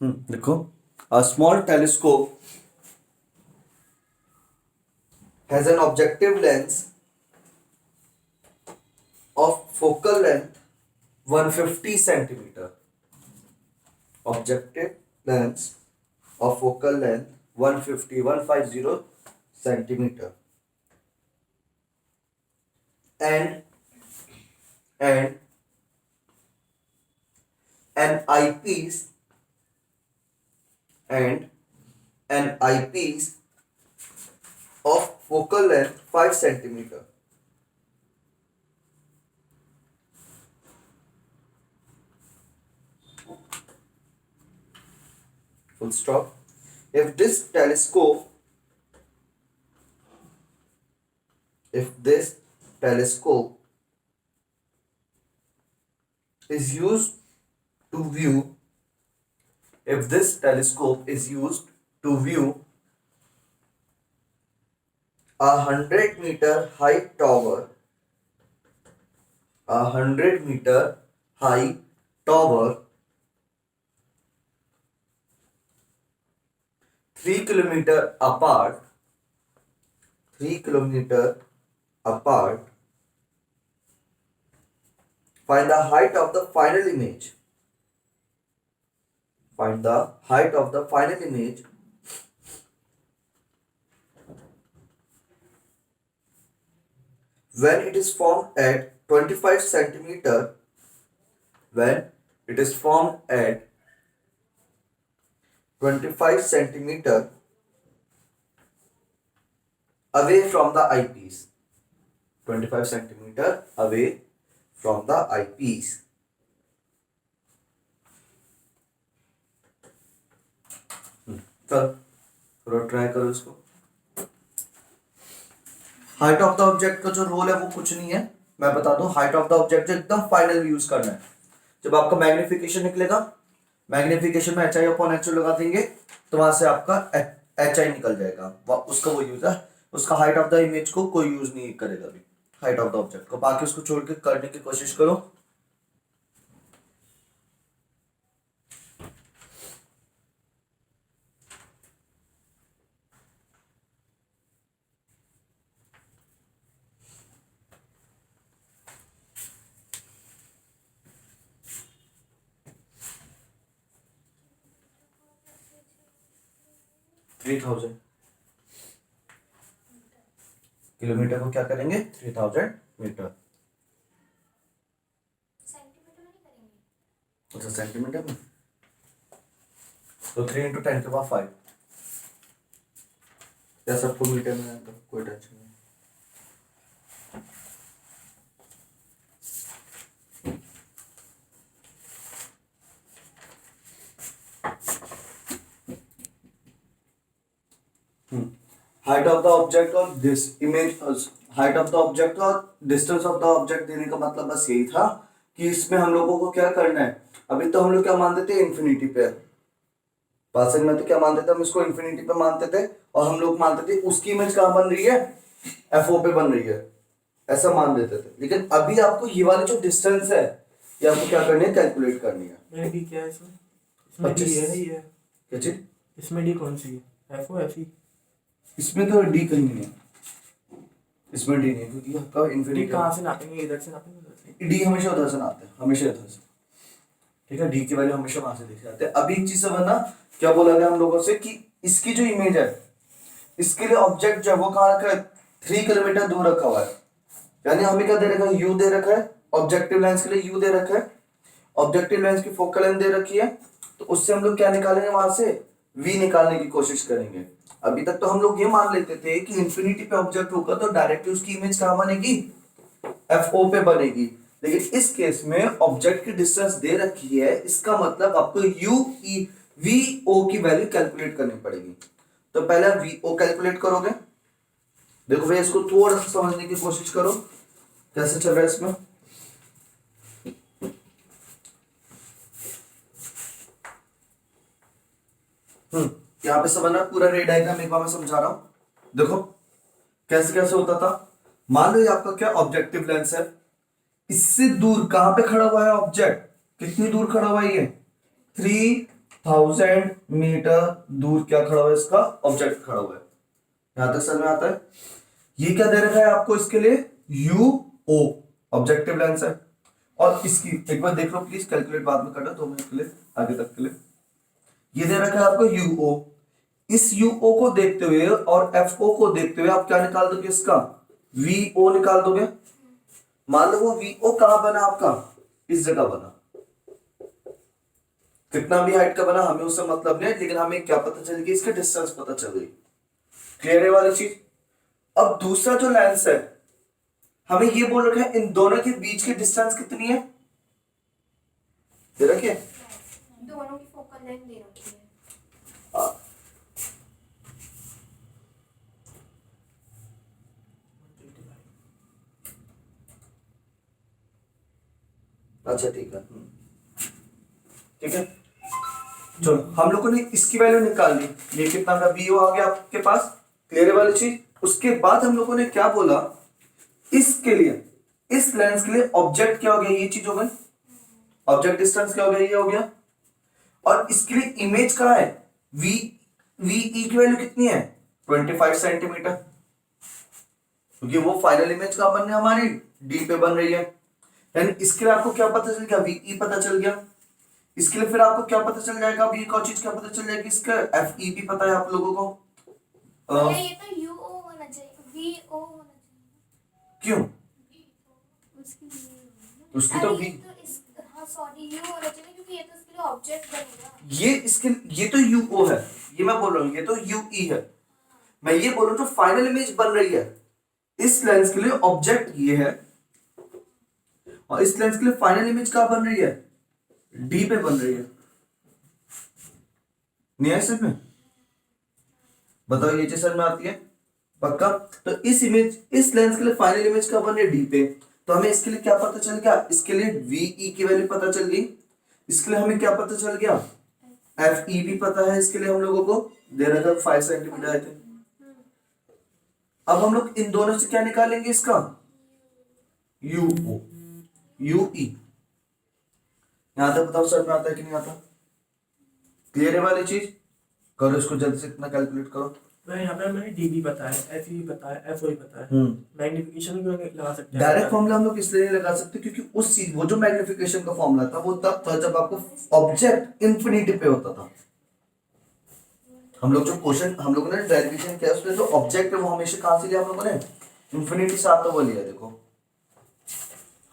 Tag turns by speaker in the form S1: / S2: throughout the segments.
S1: देखो, a small telescope has an objective lens of focal length 150 centimeter. Objective lens of focal length 150 centimeter, and an eyepiece and an eyepiece of focal length 5 centimeter. Full stop. If this telescope is used to view if this telescope is used to view a 100-meter high tower, 3 kilometer apart, find the height of the final image. Find the height of the final image when it is formed at 25 centimeter. When it is formed at 25 centimeter away from the eyepiece. 25 centimeter away from the eyepiece. चल थोड़ा try करो इसको. Height of the object का जो role है वो कुछ नहीं है, मैं बता दूं. हाइट ऑफ द ऑब्जेक्ट जो एकदम फाइनल यूज करना है. जब आपका मैग्निफिकेशन निकलेगा, मैग्निफिकेशन में HI अपॉन HO लगा देंगे तो वहां से आपका HI निकल जाएगा. उसका वो यूज है. उसका हाइट ऑफ द इमेज को कोई यूज नहीं करेगा अभी, हाइट ऑफ द ऑब्जेक्ट को. बाकी उसको छोड़ के करने की कोशिश करो. किलोमीटर को क्या करेंगे? 3000 मीटर. अच्छा, सेंटीमीटर में तो 3 × 10⁵. या सबको मीटर में है तो कोई टेंशन नहीं. हाइट ऑफ द ऑब्जेक्ट और this image, height of the object और डिस्टेंस ऑफ द ऑब्जेक्ट देने का मतलब बस यही था कि इसमें हम लोगों को क्या करना है. अभी तो हम लोग क्या मानते थे? इन्फिनिटी पे. पासिंग में तो क्या मानते थे हम? इसको इन्फिनिटी पे मानते थे और हम लोग मानते थे उसकी इमेज कहाँ बन रही है? FO पे बन रही है, ऐसा मान लेते थे. लेकिन अभी आपको ये वाली जो डिस्टेंस है ये आपको क्या करनी है? कैलकुलेट करनी है.
S2: क्या है इसमें? इसमें डी है. ये
S1: क्या चीज?
S2: इसमें डी कौन सी है? FO FE?
S1: इसमें तो डी कहीं नहीं है. इसमें डी नहीं है क्योंकि आपका इन्फिनिटी.
S2: कहाँ से नापेंगे? इधर से नापेंगे, उधर से?
S1: डी हमेशा उधर से नापते हैं, हमेशा इधर से. ठीक है, डी की वैल्यू हमेशा वहां से देखे जाते हैं. अभी एक चीज समझना, क्या बोला गया हम लोगों से कि इसकी जो इमेज है इसके लिए ऑब्जेक्ट जो है वो कहाँ रखा है? 3 किलोमीटर दूर रखा हुआ है. यानी हमें क्या दे रखा है? U दे रखा है. ऑब्जेक्टिव लेंस के लिए U दे रखा है. ऑब्जेक्टिव लेंस की फोकल लेंथ दे रखी है. तो उससे हम लोग क्या निकालेंगे? वहां से V निकालने की कोशिश करेंगे. अभी तक तो हम लोग ये मान लेते थे कि इन्फिनिटी पे ऑब्जेक्ट होगा तो डायरेक्टली उसकी इमेज कहाँ बनेगी? FO पे बनेगी. लेकिन इस केस में ऑब्जेक्ट की डिस्टेंस दे रखी है, इसका मतलब आपको VO की वैल्यू कैलकुलेट करनी पड़ेगी. तो पहले VO कैलकुलेट करोगे. देखो भैया, इसको थोड़ा सा समझने की कोशिश करो कैसे चल रहा है इसमें. यहाँ पे समझना पूरा रे डायग्राम एक बार मैं समझा रहा हूं. देखो कैसे कैसे होता था. मान लो ये आपका क्या ऑब्जेक्टिव लेंस है. इससे दूर कहां पे खड़ा हुआ है ऑब्जेक्ट? कितनी दूर खड़ा हुआ है ये? 3 1000 मीटर दूर क्या खड़ा हुआ है, इसका ऑब्जेक्ट खड़ा हुआ है। यहां तक समझ में आता है। ये क्या दे रखा है आपको इसके लिए, UO ऑब्जेक्टिव लेंस है। और इसकी एक बार देख लो प्लीज, कैलकुलेट बाद में करना 2 मिनट के लिए, आगे तक के लिए। ये दे रखा है आपको UO। इस UO को देखते हुए और FO को देखते हुए आप क्या निकाल दोगे, इसका VO निकाल दोगे। मान लो वो VO कहां बना आपका, इस जगह बना। कितना भी हाइट का बना हमें उससे मतलब नहीं है, लेकिन हमें क्या पता चल गई, इसके डिस्टेंस पता चल गई। क्लियर है वाली चीज। अब दूसरा जो लेंस है, हमें ये बोल रखा है इन दोनों के बीच की डिस्टेंस कितनी है, दे रखी है।
S3: दोनों की फोकल लेंथ दे रखी है।
S1: हाँ। अच्छा ठीक है, ठीक है। चलो हम लोगों ने इसकी वैल्यू निकाल ली, ये कितना का BO आ गया आपके पास। क्लियर है वाली चीज। उसके बाद हम लोगों ने क्या बोला, इसके लिए, इस लेंस के लिए ऑब्जेक्ट क्या हो गया, ये चीज हो गई। ऑब्जेक्ट डिस्टेंस क्या हो गया, ये हो गया। और इसके लिए इमेज कहां है, VE की वैल्यू कितनी है, 25 सेंटीमीटर। क्योंकि वो फाइनल इमेज कहां बन रही है हमारी, D पे बन रही है। यानी इसके लिए आपको क्या पता चल गया, VE पता चल गया। इसके लिए फिर आपको क्या पता चल जाएगा, अभी एक और चीज क्या पता चल जाएगी, इसका FE भी पता है आप लोगों को।
S3: भैया ये तो UO होना चाहिए, VO होना चाहिए।
S1: क्यों,
S3: उसकी
S1: उसकी तो
S3: अरे
S1: V,
S3: हाँ सॉरी, U होना चाहिए क्योंकि ये तो इसके लिए ऑब्जेक्ट बनेगा।
S1: ये तो UO है, ये मैं बोल रहा हूँ, ये तो UE है। मैं ये बोल रहा हूँ जो फाइनल इमेज बन रही है, इस लेंस के लिए ऑब्जेक्ट ये है, और इस लेंस के लिए फाइनल इमेज कहां बन रही है, D पे बन रही है। नहीं है समझ में, बताओ ये चीज समझ में आती है पक्का। तो इस इमेज, इस लेंस के लिए फाइनल इमेज कहां बन रही है, D पे। तो हमें इसके लिए क्या पता चल गया, इसके लिए VE की वैल्यू पता चल गई। इसके लिए हमें क्या पता चल गया, FE भी पता है। इसके लिए हम लोगों को दे रहा था 5 सेंटीमीटर आए थे। अब हम लोग इन दोनों से क्या निकालेंगे, इसका UO UE। यहां तक बताओ सर में आता है कि नहीं आता, क्लियर है वाली चीज। करो इसको जल्दी से, इतना कैलकुलेट करो।
S2: मैं यहाँ पे मैंने DB पता है, FE भी पता है, FO भी पता है। मैग्निफिकेशन क्यों नहीं लगा सकते हैं?
S1: डायरेक्ट फॉर्मूला हम लोग इसलिए नहीं लगा सकते क्योंकि उस चीज, वो जो मैग्निफिकेशन का फॉर्मूला था वो तब था जब आपको ऑब्जेक्ट इन्फिनिटी पे होता था। हम लोग जो क्वेश्चन हम लोगों ने डेरिवेशन किया उसमें जो ऑब्जेक्ट है वो हमेशा कहां से लिया हम लोगों ने, इन्फिनिटी से आता हुआ लिया। देखो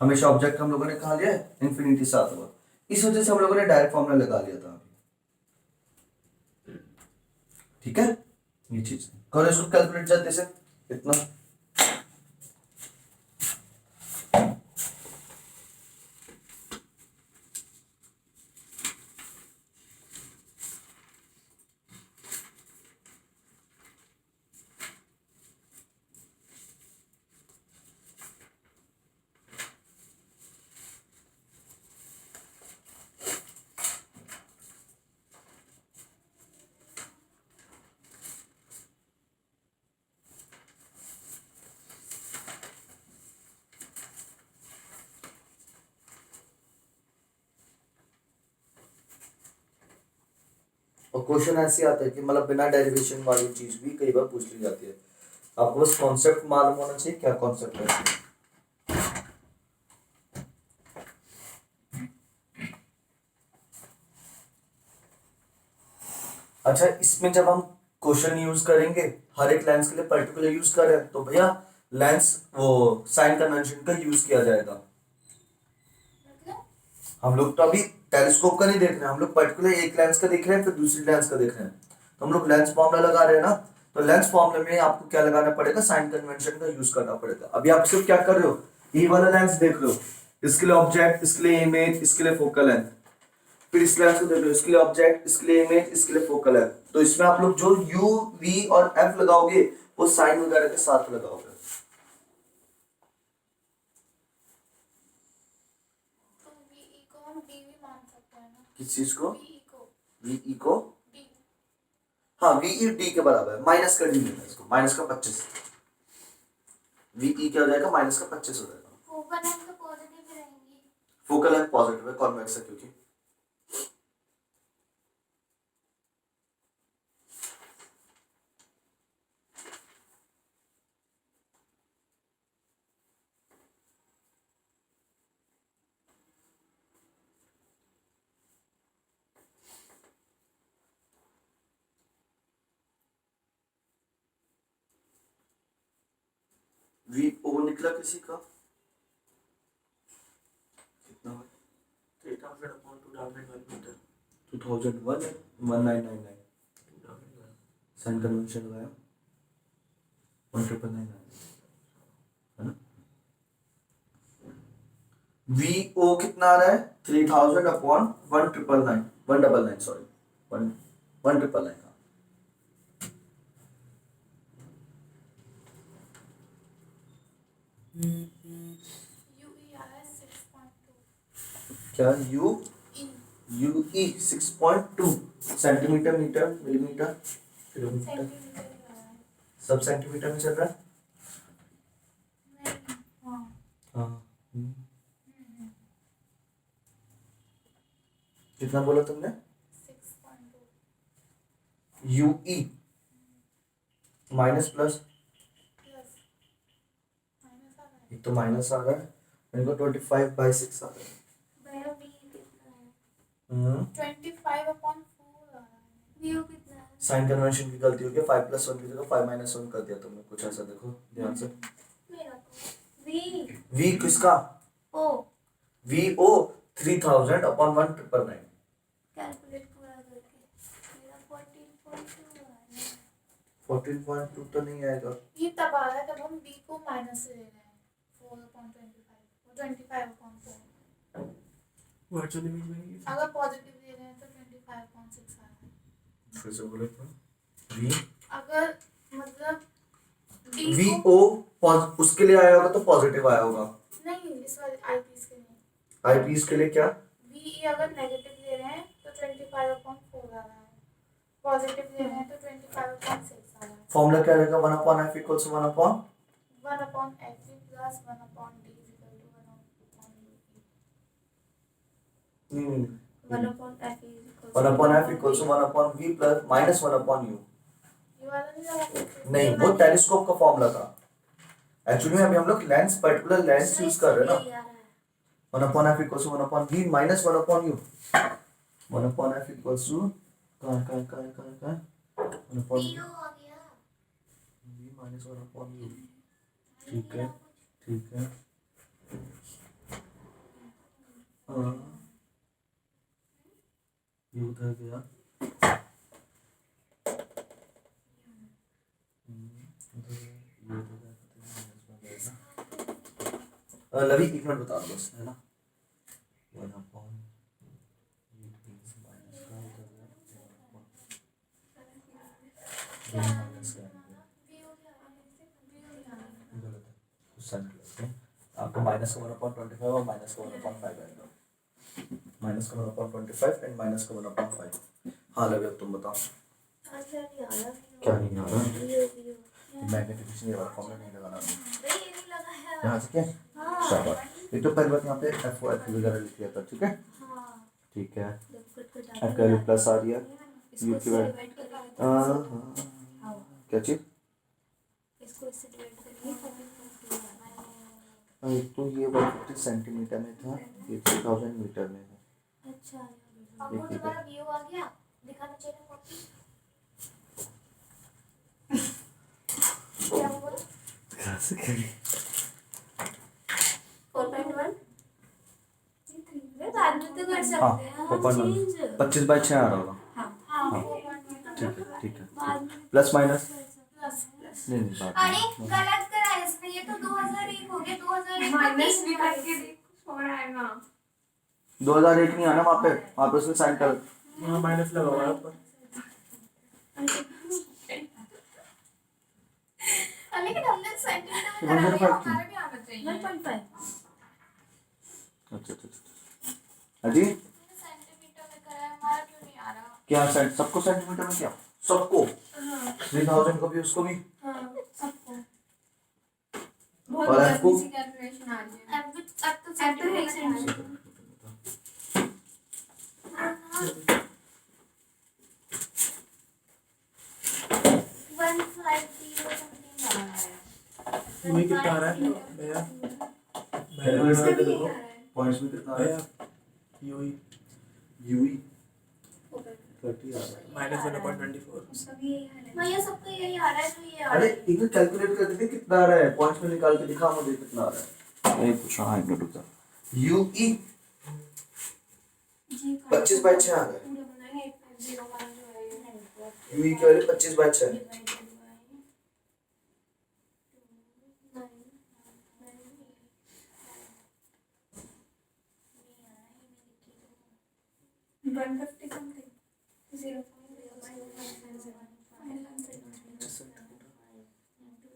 S1: हमेशा ऑब्जेक्ट हम लोगों ने कहा लिया, इन्फिनिटी से आता हुआ। इस वजह से हम लोगों ने डायरेक्ट फॉर्मूला लगा लिया था। ठीक है, ये चीज करो इसको कैलकुलेट जल्दी से, इतना। और क्वेश्चन ऐसे आता है कि मतलब बिना डेरिवेशन वाली चीज भी कई बार पूछ ली जाती है। आपको बस कॉन्सेप्ट मालूम होना चाहिए, क्या कॉन्सेप्ट है। अच्छा, इसमें जब हम क्वेश्चन यूज करेंगे, हर एक लेंस के लिए पर्टिकुलर यूज कर रहे हैं, तो भैया लेंस वो साइन कन्वेंशन का यूज किया जाएगा।
S3: मतलब
S1: हम लोग तो अभी टेलीस्कोप का नहीं देख रहे हैं, हम लोग पर्टिकुलर एक लेंस का देख रहे हैं, फिर दूसरी लेंस का देख रहे हैं। तो हम लोग लेंस फॉर्मूला लगा रहे हैं ना, तो लेंस फॉर्मूला में आपको क्या लगाना पड़ेगा, साइन कन्वेंशन का यूज करना पड़ेगा। अभी आप सिर्फ क्या कर रहे हो, ये वाला लेंस देख रहे हो, इसके लिए ऑब्जेक्ट, इसके लिए इमेज, इसके लिए फोकल लेंथ। फिर इस लेंस को देख रहे हो, इसके लिए ऑब्जेक्ट, इसके लिए इमेज, इसके लिए फोकल लेंथ। तो इसमें आप लोग जो U, V और F लगाओगे वो साइन वगैरह के साथ लगाओगे।
S3: तो VE को हम D भी मान सकते हैं ना,
S1: किस चीज को,
S3: VE को
S1: VE को,
S3: D।
S1: हाँ VE D के बराबर है, माइनस कर दी मैंने इसको, माइनस का 25। VE क्या हो जाएगा, माइनस का 25 हो जाएगा।
S3: फोकल लेंथ तो पॉजिटिव रहेंगी।
S1: फोकल लेंथ पॉजिटिव है, कॉन्वेक्स है क्योंकि। वी ओ निकला किसी का कितना
S2: 3000 upon 2001 मीटर
S1: 2001 1999 साइन कन्वेंशन लगाया 1999 है ना वी ओ कितना आ रहा है 3000 अपॉन 199 सॉरी 199
S3: UE आ रहा है 6.2
S1: क्या U
S3: in
S1: UE 6.2 centimetre metre millimetre kilometre
S3: centimetre ही आ रहा है
S1: सब सेंटीमीटर में चल रहा है
S3: नहीं हाँ
S1: हाँ कितना बोला तुमने
S3: 6.2
S1: UE minus plus
S3: plus minus आ रहा है
S1: एक तो माइनस आ रहा है इनको 25/6 आ रहा है
S3: भैया V कितना है 25 upon 4 आ रहा है VO कितना है
S1: साइन कन्वेंशन की गलती हो गई 5+1 की जगह 5-1 कर दिया तुमने कुछ ऐसा देखो ध्यान से
S3: मेरा तो V
S1: वी किसका
S3: O
S1: V O 3000 upon 1999
S3: calculate पूरा करके मेरा 14.2 आ रहा है
S1: 14.2 तो नहीं आएगा
S3: ये तब आ रहा है जब हम B को माइनस से ले रहे हैं 4/25 वो 25/4
S2: वर्चुअल इमेज में ये
S3: अगर पॉजिटिव ले रहे हैं तो 25.6 आ रहा है
S1: फिर से बोले वी
S3: अगर मतलब D
S1: वी
S3: को
S1: ओ उसके लिए आया होगा तो पॉजिटिव आया होगा
S3: नहीं इस वाले आईपीस के लिए
S1: आईपीस के लिए क्या
S3: VE अगर नेगेटिव ले रहे हैं तो 25/4 आ रहा है पॉजिटिव ले रहे हैं तो 25/6 आ रहा है
S1: फॉर्मूला क्या रहेगा 1/f equals 1/?
S3: 1/FE plus 1/D is equal to 1/UE
S1: नहीं
S3: 1/FE is equal to
S1: 1/f equals 1/v plus minus 1/u
S3: ये वाला नहीं लगा सकते
S1: नहीं वो टेलीस्कोप का फॉर्मूला था एक्चुअली में अभी हम लोग लेंस पर्टिकुलर लेंस यूज कर रहे हैं ना 1/f equals 1/v minus 1/u 1/f equals to कहाँ 1/v माइनस 1/u ठीक है हाँ ये उधर गया लवी एक मिनट बता दो बस है ना 1/, ये means minus का उधर गया माइनस का गलत है कुछ साइन करते हैं आपको माइनस का 1/25 और माइनस का 1/5 आएगा माइनस का 1/25 एंड माइनस का 1/5 हाँ लवी अब तुम बताओ क्या नहीं आ रहा मैग्नेटिफिकेशन ये वाला फॉर्मूला नहीं लगाना यहाँ से क्या शाबाश ये तो पहले बात यहाँ पे एफ ओ एफ वगैरह लिख दिया था ठीक है एफ का प्लस आ रही है यू की वैल्यू क्या चीज एक तो ये 150 सेंटीमीटर में था ये 3000 मीटर में था
S3: अच्छा अब वो तुम्हारा व्यू आ गया दिखाना चाहिए कॉपी क्या हुआ
S1: कैसे करें
S3: 4.1 बाद में तो कर
S1: हाँ
S3: सकते हैं
S1: 25/6 आ रहा होगा
S3: हाँ
S1: ठीक है प्लस माइनस
S3: प्लस
S1: नहीं बात
S3: अरे गलत करा है इसने ये तो 2001 हो गया 2001 माइनस भी करके देखो छोड़ आएगा
S1: 2001 नहीं आना वहाँ पे उसने साइन कर
S2: यहाँ माइनस लगा हुआ है ऊपर
S3: लेकिन हमने सेंटीमीटर में करा लिया हमारा भी आना चाहिए 1.5
S1: अच्छा अजी
S3: सेंटीमीटर में करा है हमारा क्यों नहीं आ रहा
S1: क्या सेंट सबको सेंटीमीटर में क्या सबको 3000 को भी उसको भी
S3: हाँ सबको
S1: और एफ को
S3: कैलकुलेशन आ रही है अब तो सेंटीमीटर
S2: ये कितना आ रहा है भैया
S1: पॉइंट्स में कितना
S2: भैया यूई
S1: यूई 30 आ रहा है।
S2: माइनस 1/24।
S4: सभी यही हाल है।
S3: भैया सबका यही आ रहा है जो ये आ
S1: अरे
S3: रहा है।
S1: इधर कैलकुलेट करके देख कितना आ रहा है, पॉइंट्स में निकाल के दिखा मुझे कितना आ रहा है। नहीं पूछ रहा, एक मिनट रुक जा। यूई
S4: जी
S1: 25/6 आ रहा है।
S4: पूरा बनाएंगे 8501 जो है ये।
S1: यूई की वैल्यू 25/6 है।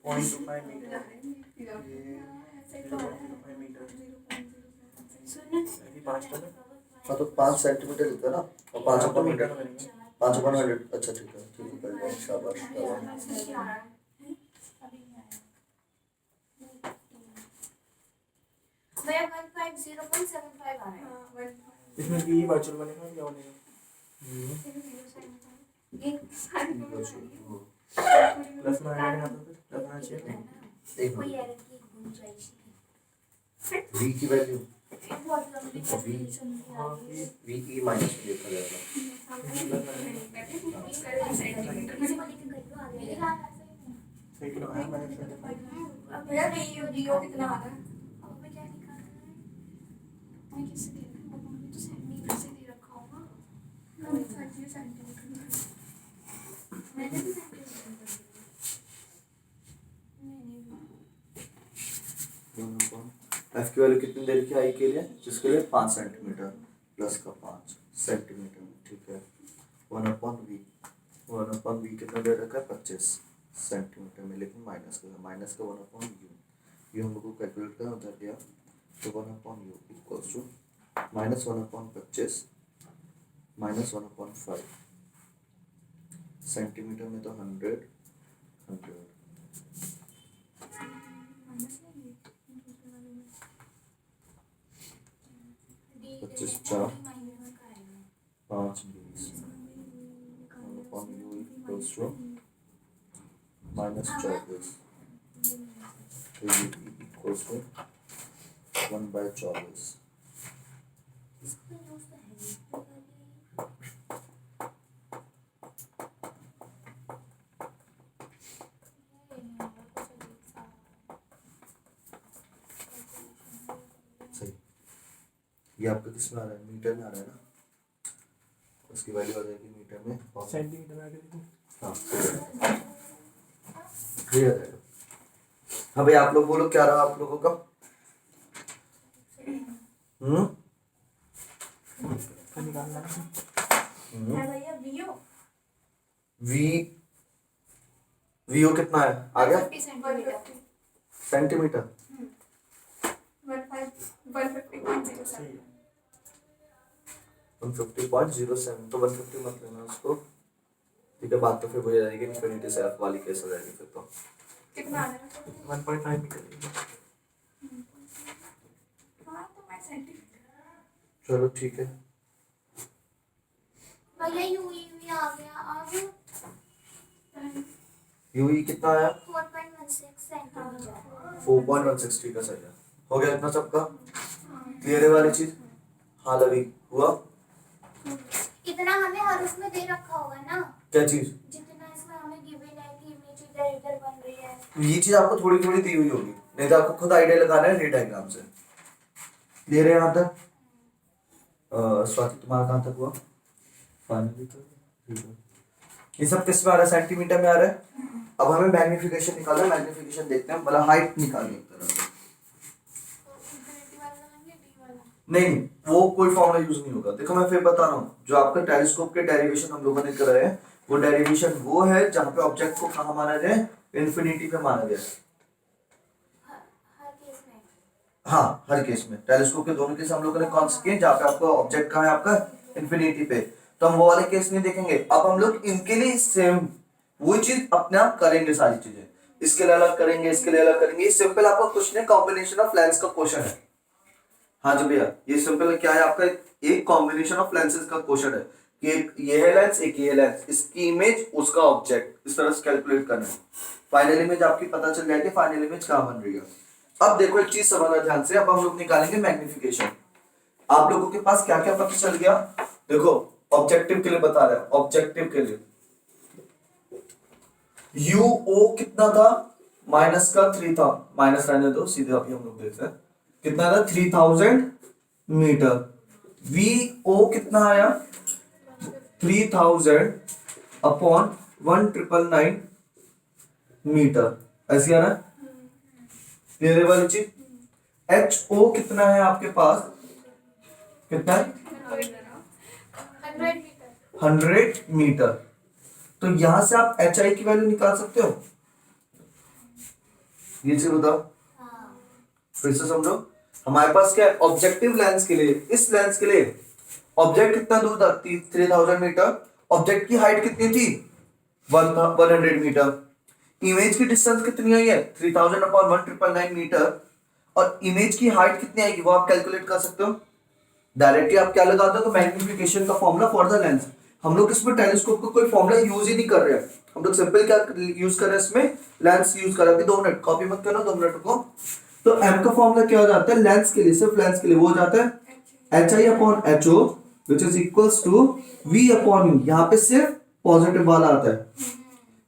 S2: पॉइंट 25 मीटर 0.25 मीटर अभी 5 तो
S1: हाँ तो 5 सेंटीमीटर लिखा ना, और 5/100, 5/100। अच्छा ठीक है very good, शाबाश शाबाश।
S3: भैया 150.75 आ रहा है।
S2: इसमें भी वर्चुअल बनेगा क्या बनेगा? प्लस में आएगा यहाँ पे, फिर प्लस आना चाहिए।
S1: एक
S3: कोई
S1: मिनट,
S3: एरर की गुंजाइश नहीं।
S1: v की वैल्यू
S3: बहुत लंबी कैलकुलेशन थी
S2: हाँ
S3: आगे।
S1: v की माइनस में लिखा जाएगा।
S3: किसी को लेके कर दो आगे। मेरे ख्याल ऐसे ही है।
S2: सही किलो है माइनस 25।
S3: अब
S4: भैया वीओ कितना आ रहा है?
S3: अब मैं क्या निकालना है?
S4: मैं किससे दे रहा हूँ? पापा ने तो सेंटीमीटर से दे रखा होगा। मैंने 30 सेंटीमीटर में।
S3: मैंने भी सेंटीमीटर कर दिया।
S1: एफ की वैल्यू कितनी देर की आई के लिए, जिसके लिए 5 सेंटीमीटर प्लस का 5 सेंटीमीटर, ठीक है। 1/v, 1/v कितना दे रखा है 25 सेंटीमीटर में, लेकिन माइनस का 1/u, ये हम लोग को कैलकुलेट करना उधर गया, तो 1/u इक्वल्स टू -1/25 -1/5 सेंटीमीटर में तो 100 पच्चीस चार 5 20 1/u इक्वल्स टू -24, तो ये इक्वल्स टू 1/24।
S3: इसका यूज तो है नहीं।
S1: सही, ये आपका किस में आ रहा है, मीटर में आ रहा है ना, उसकी वैल्यू आ जाएगी मीटर में और
S2: सेंटीमीटर में आके देखो।
S1: हाँ ये आ जाएगा। हाँ भाई आप लोग बोलो क्या रहा आप लोगों का?
S2: क्या निकालना है?
S4: है भैया वीओ
S1: वी वीओ कितना है आ गया
S4: 50 सेंटीमीटर।
S1: सेंटीमीटर,
S4: 150.07।
S2: सही है।
S1: 150.07, तो 150 मत लेना उसको, ठीक है। बात तो फिर हो जाएगी इन्फिनिटी से एफ वाली केस हो जाएगी फिर तो।
S4: कितना आ रहा है?
S2: 1.5 मीटर।
S4: हाँ तो मैं सेंटीमीटर।
S1: चलो ठीक है।
S3: भैया यूई भी आ गया अब।
S1: यूई कितना आया
S3: 4.16 सेंटीमीटर।
S1: 4.16, ठीक है सही है। हो गया इतना सबका क्लियर है वाली चीज? हाँ लवी हुआ
S3: इतना हमें हर उसमें दे रखा होगा ना,
S1: क्या चीज?
S3: जितना इसमें हमें गिवन है कि इमेज इधर इधर बन रही है।
S1: ये चीज आपको थोड़ी थोड़ी दी हुई होगी, नहीं तो आपको खुद आइडिया लगाना है रे डायग्राम से। क्लियर है यहाँ तक? स्वाति तुम्हारा कहाँ तक हुआ? फाइनली तो ठीक है। ये सब किस में आ रहा है, सेंटीमीटर में आ रहा है। अब हमें मैग्निफिकेशन निकालना है, मैग्निफिकेशन देखते हैं, मतलब हाइट निकालनी एक तरह से।
S3: इन्फिनिटी वाला लगाएंगे डी वाला।
S1: नहीं वो कोई फॉर्मूला यूज नहीं होगा। देखो मैं फिर बता रहा हूँ, जो आपका टेलीस्कोप के डेरिवेशन हम लोगों ने कराए हैं, वो डेरिवेशन वो है जहाँ पे ऑब्जेक्ट को कहाँ माना जाए, इन्फिनिटी पे माना जाए।
S3: हर केस में।
S1: हाँ हर केस में, टेलीस्कोप के दोनों केस हम लोगों ने कौन से किए जहाँ पे आपका ऑब्जेक्ट कहाँ है आपका इन्फिनिटी पे, तो हम वो वाले केस नहीं देखेंगे। अब हम लोग इनके लिए सेम वो चीज अपने आप करेंगे, सारी चीजें इसके लिए अलग करेंगे, इसके लिए अलग करेंगे। ये सिंपल आपका क्वेश्चन है, कॉम्बिनेशन ऑफ लेंस का क्वेश्चन है। हाँ जी भैया, ये सिंपल क्या है आपका, एक कॉम्बिनेशन ऑफ लेंसेज का क्वेश्चन है कि एक ये है लेंस, एक ये लेंस, इसकी इमेज उसका ऑब्जेक्ट, इस तरह से कैलकुलेट करना है। फाइनल इमेज आपकी पता चल जाएगी फाइनल इमेज कहाँ बन रही है। अब देखो एक चीज समझना ध्यान से, अब हम लोग निकालेंगे मैग्निफिकेशन। आप लोगों के पास क्या क्या पता चल गया, देखो ऑब्जेक्टिव के लिए बता रहे हैं, ऑब्जेक्टिव के लिए यूओ कितना था, माइनस का 3 था, माइनस रहने दो, सीधे अभी हम लोग देखते हैं कितना था, 3000 मीटर। वीओ कितना आया, 3000 अपॉन 1999 मीटर, ऐसे आ रहा है क्लियर है वाली चीज। एच ओ कितना है आपके पास, कितना है,
S3: 100 मीटर।
S1: 100 मीटर। तो यहां से आप एच आई की वैल्यू निकाल सकते हो, ये चीज बताओ फिर से समझो। हमारे पास क्या है, ऑब्जेक्टिव लेंस के लिए, इस लेंस के लिए ऑब्जेक्ट कितना दूर था, 3000 मीटर, ऑब्जेक्ट की हाइट कितनी थी, 100 मीटर, इमेज की डिस्टेंस कितनी आई है, 3000 अपॉन 1999 मीटर, और इमेज की हाइट कितनी आएगी वो आप कैलकुलेट कर सकते हो डायरेक्टली। आप क्या लगाते हो, तो मैग्निफिकेशन का फॉर्मूला फॉर द लेंस। हम लोग इसमें टेलीस्कोप का कोई फॉर्मूला यूज ही नहीं कर रहे हैं, हम लोग सिंपल क्या यूज कर रहे हैं, इसमें लेंस यूज कर रहे हैं। अभी 2 मिनट कॉपी मत करना, 2 मिनट रुको। तो एम का फॉर्मूला क्या हो जाता है लेंस के लिए, सिर्फ लेंस के लिए वो हो जाता है H I upon H O which is equals to V upon U. यहाँ पे सिर्फ पॉजिटिव वाला आता है,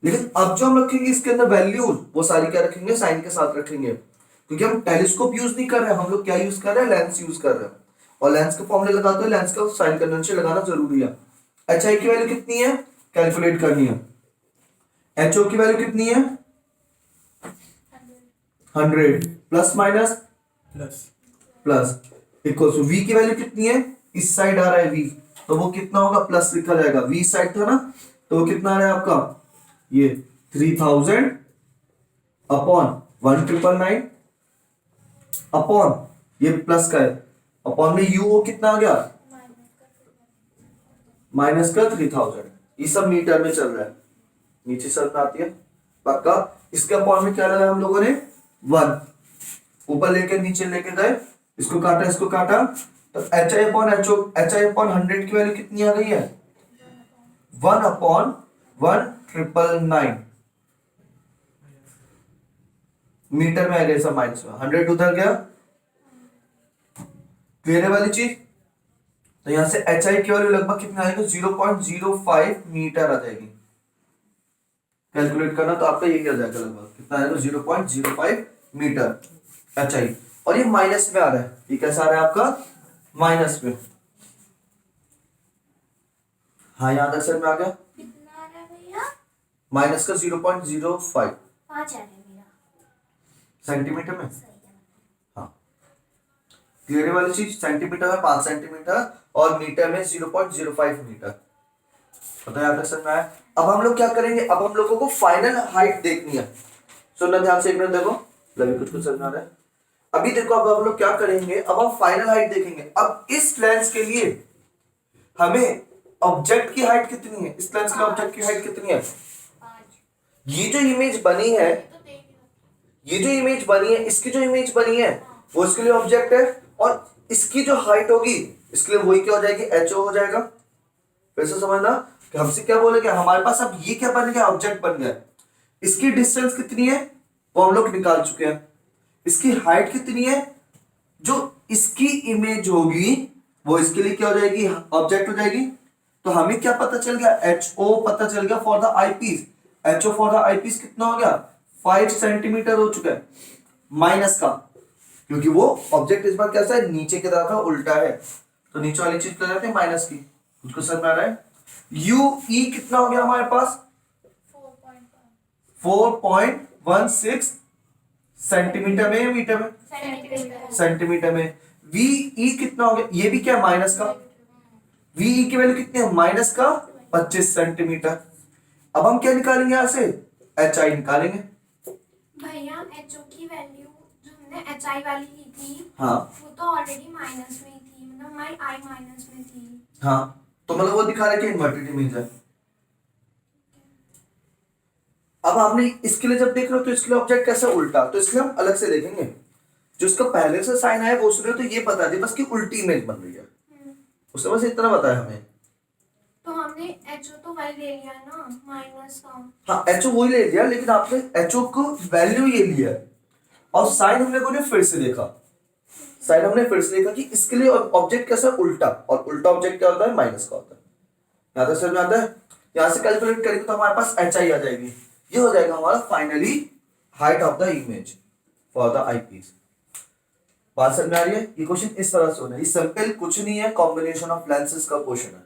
S1: लेकिन अब जो हम रखेंगे इसके अंदर वैल्यूज वो सारी क्या रखेंगे, साइन के साथ रखेंगे, क्योंकि हम टेलीस्कोप यूज नहीं कर रहे हैं, हम लोग क्या यूज कर रहे हैं, लेंस यूज कर रहे हैं। और लेंस के फॉर्मूले लगाते हैं, लेंस का साइन कन्वेंशन लगाना जरूरी है। एच आई की वैल्यू कितनी है, कैलकुलेट करनी है। एच ओ की वैल्यू कितनी है, 100 plus minus
S2: plus
S1: plus equal to V की वैल्यू कितनी है, इस साइड आ रहा है वी, तो वो कितना होगा, प्लस लिखा जाएगा, वी साइड था ना, तो वो कितना आ रहा है आपका, ये 3000 अपॉन 1999 अपॉन ये प्लस का है, अपॉन में यू कितना आ गया, माइनस का 3000। ये सब मीटर में चल रहा है, नीचे शर्त आती है पक्का। इसके अपॉन में क्या लगा हम लोगों ने, 1, ऊपर लेके नीचे लेके गए, इसको काटा इसको काटा, तो H I upon H O, H I upon 100 की वैल्यू कितनी आ गई है, 1 अपॉन 1999 मीटर में आ गया, सब माइनस में 100 उधर गया, क्लियर है वाली चीज। तो यहां से एच आई की वैल्यू लगभग कितना आएगा, 0.05 मीटर आ जाएगी। कैलकुलेट करना तो आपका यही आ जाएगा, लगभग कितना आएगा, 0.05 मीटर एच आई। और ये माइनस में आ रहा है, ये कैसा आ रहा है आपका, माइनस में। हाँ यहाँ तक सर में आ गया,
S4: कितना आ रहा है भैया,
S1: माइनस का 0.05
S4: 5 आ रहा है मेरा,
S1: सेंटीमीटर में।
S4: सही है।
S1: हाँ क्लियर वाली चीज, सेंटीमीटर में 5 सेंटीमीटर और मीटर में 0.05 मीटर। पता है, समझ में आया। अब हम लोग क्या करेंगे, अब हम लोगों को फाइनल हाइट देखनी है। सुनना ध्यान से, एक मिनट देखो, लवी कुछ समझ आ रहा है। अभी देखो, अब हम लोग क्या करेंगे, अब हम फाइनल हाइट देखेंगे। अब इस लेंस के लिए हमें ऑब्जेक्ट की हाइट कितनी है, इस लेंस के लिए ऑब्जेक्ट की हाइट कितनी है,
S4: 5
S1: ये जो इमेज बनी है, ये जो इमेज बनी है, इसकी जो इमेज बनी है वो इसके लिए ऑब्जेक्ट है, और इसकी जो हाइट होगी इसके लिए वही क्या हो जाएगी, एच ओ हो जाएगा। फिर से समझना कि हमसे क्या बोलेगा, हमारे पास अब ये क्या बन गया, ऑब्जेक्ट बन गया। इसकी डिस्टेंस कितनी है वो हम लोग निकाल चुके हैं, इसकी हाइट कितनी है, जो इसकी इमेज होगी वो इसके लिए क्या हो जाएगी, ऑब्जेक्ट हो जाएगी। तो हमें क्या पता चल गया, एच ओ पता चल गया for the eyepiece. H O for the eyepiece कितना हो गया, 5 सेंटीमीटर हो चुका है, माइनस का, क्योंकि वो ऑब्जेक्ट इस बार कैसा है, नीचे की तरफ है, उल्टा है, तो नीचे वाली चीज कर जाते हैं माइनस की। उसको समझ में आ रहा है। यू ई कितना हो गया हमारे पास, 4.16 सेंटीमीटर में, मीटर में, सेंटीमीटर में। वी ई कितना हो गया, ये भी क्या, माइनस का। वी ई की वैल्यू कितनी है, माइनस का 25 सेंटीमीटर। अब हम क्या निकालेंगे यहां से, एच आई निकालेंगे।
S4: भैया एच ओ की वैल्यू जो हमने एच आई वाली ली थी,
S1: हाँ
S4: वो तो ऑलरेडी माइनस में ही थी, मतलब हमारी आई माइनस में थी।
S1: हाँ, तो मतलब वो दिखा रहा है कि इन्वर्टेड इमेज है। अब हमने इसके लिए जब देख रहे हो तो इसके लिए ऑब्जेक्ट कैसा उल्टा, तो इसलिए हम अलग से देखेंगे। जो इसका पहले से साइन है वो उसने तो ये बता दी बस कि उल्टी इमेज बन रही है, उसने बस इतना बताया हमें।
S4: तो हमने एच ओ तो वही ले लिया ना, माइनस का।
S1: हाँ एच ओ वही ले लिया, लेकिन आपने एच ओ को वैल्यू ये लिया है, और साइन हम लोगों ने फिर से देखा, साइन हमने फिर से देखा कि इसके लिए ऑब्जेक्ट कैसा है, उल्टा, और उल्टा ऑब्जेक्ट क्या होता है, माइनस का होता है। यहाँ तक समझ में आता है? यहाँ से कैलकुलेट करेंगे तो हमारे पास एच आई आ जाएगी, ये हो जाएगा हमारा finally height of the image for the eyepiece. बात समझ में आ रही है? ये क्वेश्चन इस तरह से होना है, ये सिंपल कुछ नहीं है, कॉम्बिनेशन ऑफ लेंसेज का क्वेश्चन है।